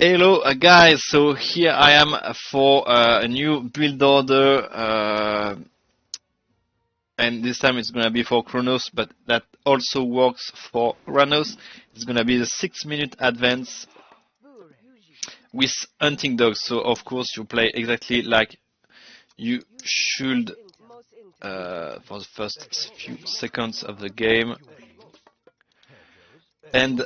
Hello guys, so here I am for a new build order and this time it's gonna be for Kronos, but that also works for Oranos. It's gonna be the 6-minute advance with hunting dogs, so of course you play exactly like you should for the first few seconds of the game. And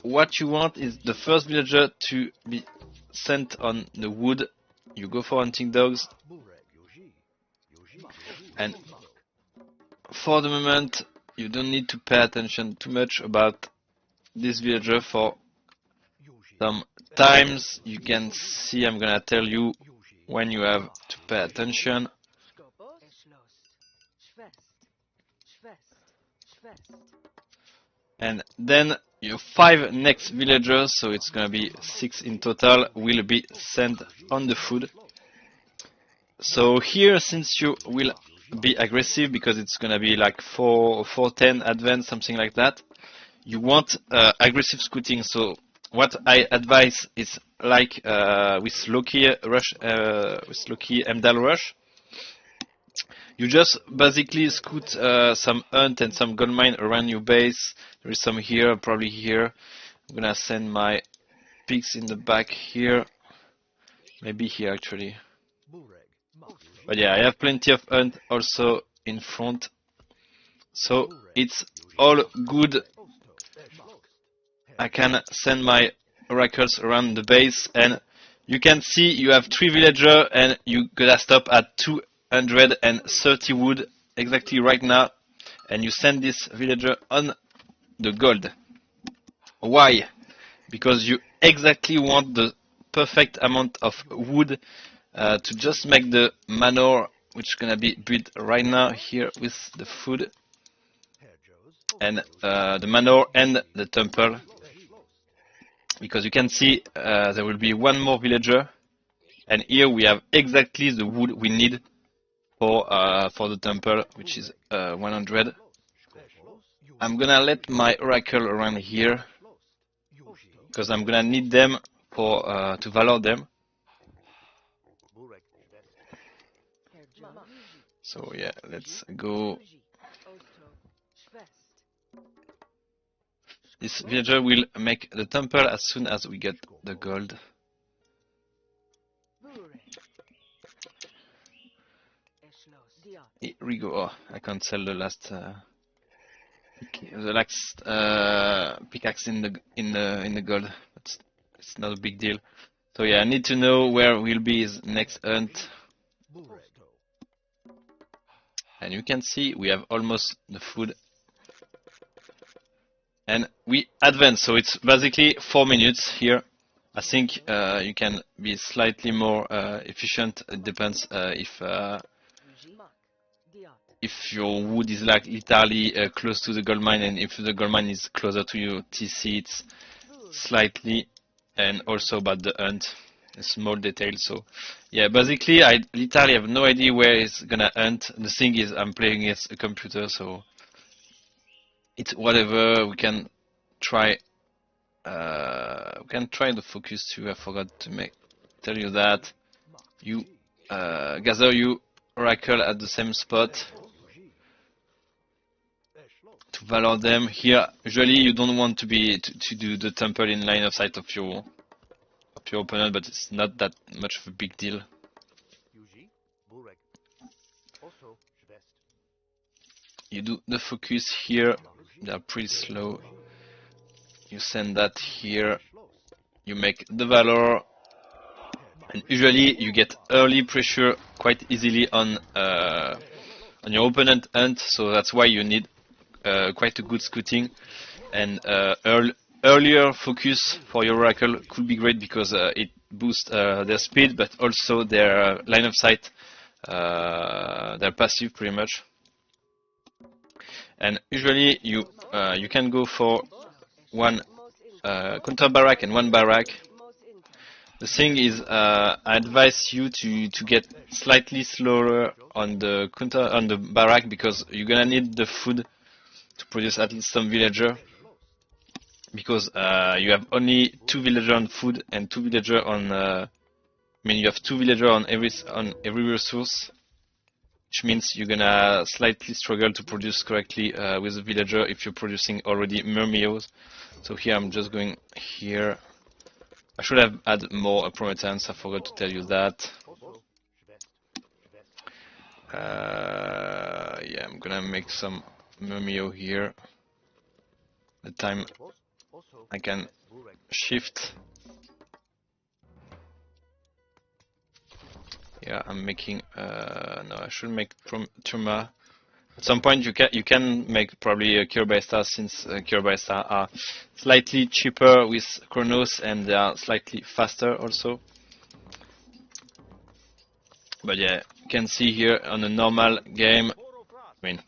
what you want is the first villager to be sent on the wood. You go for hunting dogs, and for the moment you don't need to pay attention too much about this villager. For some times you can see, I'm gonna tell you when you have to pay attention. And then your 5 next villagers, so it's gonna be 6 in total, will be sent on the food. So here, since you will be aggressive, because it's gonna be like 410 advance, something like that, you want aggressive scouting. So what I advise is like with Loki rush, with Loki Emdal rush, you just basically scout some hunt and some gold mine around your base. There is some here, probably here. I'm gonna send my pigs in the back here, maybe here actually. But yeah, I have plenty of hunt also in front, so it's all good. I can send my oracles around the base, and you can see you have 3 villagers and you gotta stop at 230 wood exactly right now, and you send this villager on the gold. Why? Because you exactly want the perfect amount of wood to just make the manor, which is gonna be built right now here with the food, and the manor and the temple. Because you can see there will be 1 more villager, and here we have exactly the wood we need for the temple, which is 100. I'm gonna let my oracle around here because I'm gonna need them for to valor them. So yeah, let's go. This villager will make the temple as soon as we get the gold. Here we go. Oh, I can't sell the last pickaxe in the gold. But it's not a big deal. So yeah, I need to know where will be his next hunt. And you can see we have almost the food. And we advance, so it's basically 4 minutes here. I think you can be slightly more efficient. It depends if your wood is like literally close to the gold mine, and if the gold mine is closer to your TC, it's slightly, and also about the hunt, a small detail. So yeah, basically I literally have no idea where it's gonna hunt. The thing is, I'm playing against a computer, so it's whatever. We can try. We can try the focus too. I forgot to tell you that you gather you oracle at the same spot to valor them. Here, usually you don't want to do the temple in line of sight of your opponent, but it's not that much of a big deal. You do the focus here. They are pretty slow. You send that here. You make the valor, and usually you get early pressure quite easily on your opponent hunt. So that's why you need quite a good scouting, and earlier focus for your oracle could be great because it boosts their speed, but also their line of sight, their passive pretty much. And usually you can go for 1 counter barrack and 1 barrack. The thing is, I advise you to get slightly slower on the barrack, because you're gonna need the food to produce at least some villager. because you have only 2 villager on food and 2 villager on. I mean, you have 2 villager on every resource, which means you're gonna slightly struggle to produce correctly with a villager if you're producing already mermeos. So here I'm just going here. I should have added more Prometheans, I forgot to tell you that. Yeah, I'm gonna make some mermeo here. The time I can shift. Yeah, I'm making. No, I should make Turma. At some point, you can make probably a cure by star, since cure by star are slightly cheaper with Kronos and they are slightly faster also. But yeah, you can see here on a normal game. I mean,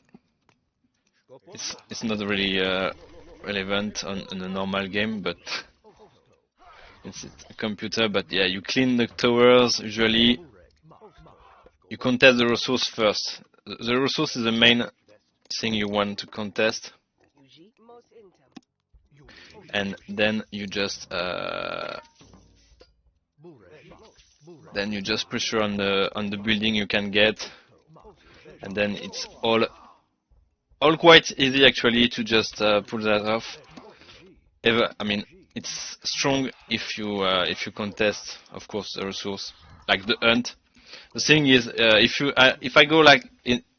it's not really relevant on a normal game, but it's a computer. But yeah, you clean the towers usually. You contest the resource first. The resource is the main thing you want to contest, and then you just pressure on the building you can get, and then it's all quite easy actually to just pull that off. I mean, it's strong if you contest, of course, the resource like the hunt. The thing is, if I go like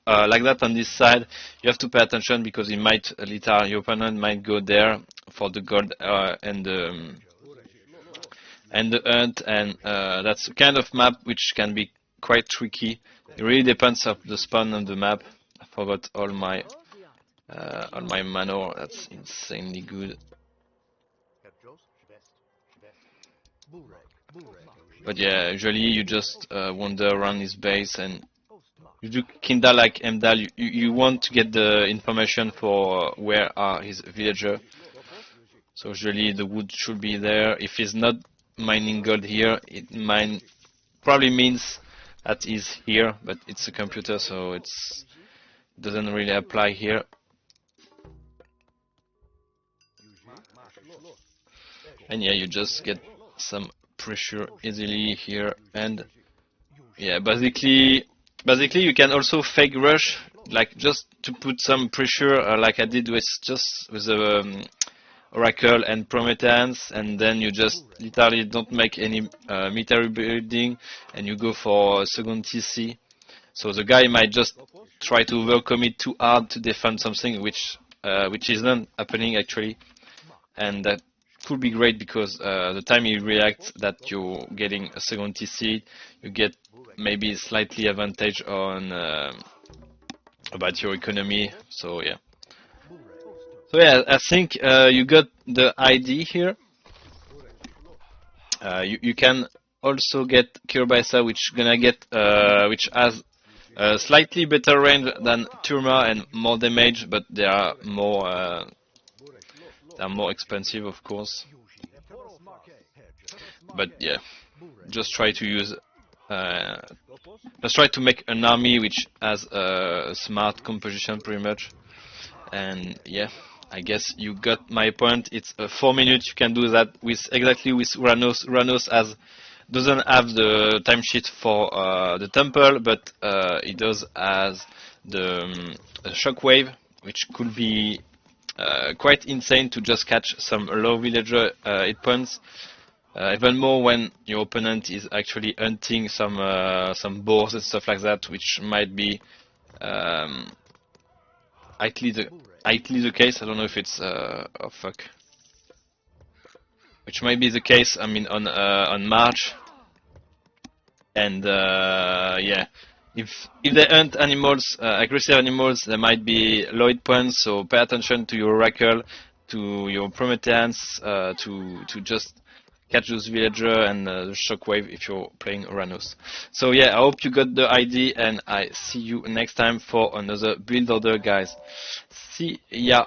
that on this side, you have to pay attention because it might your opponent might go there for the gold and the hunt, and that's a kind of map which can be quite tricky. It really depends on the spawn on the map. I forgot all my manor. That's insanely good. But yeah, usually you just wander around his base and you do kinda like Emdal. You want to get the information for where are his villager. So usually the wood should be there. If he's not mining gold here, it probably means that he's here, but it's a computer, so it doesn't really apply here. And yeah, you just get some pressure easily here, and yeah, basically you can also fake rush, like just to put some pressure, like I did with Oracle and Prometheans, and then you just literally don't make any military building, and you go for a second TC. So the guy might just try to overcommit too hard to defend something, which isn't happening actually, and that could be great because the time you react that you're getting a second TC, you get maybe slightly advantage on about your economy. So yeah. So yeah, I think you got the ID here. You can also get Kiribasa, which has a slightly better range than Turma and more damage, but they are more expensive, of course. But yeah, just try to use. Let's try to make an army which has a smart composition, pretty much. And yeah, I guess you got my point. It's 4 minutes. You can do that exactly with Oranos. Oranos doesn't have the timesheet for the temple, but it does as the shockwave, which could be quite insane to just catch some low villager hit points. Even more when your opponent is actually hunting some boars and stuff like that, which might be likely the case. I don't know if it's oh fuck. Which might be the case. I mean on March. And yeah, if they hunt animals, aggressive animals, there might be low hit points. So pay attention to your Oracle, to your Prometheans, to just catch those villager and the shockwave if you're playing Oranos. So yeah, I hope you got the ID, and I see you next time for another build order, guys. See ya.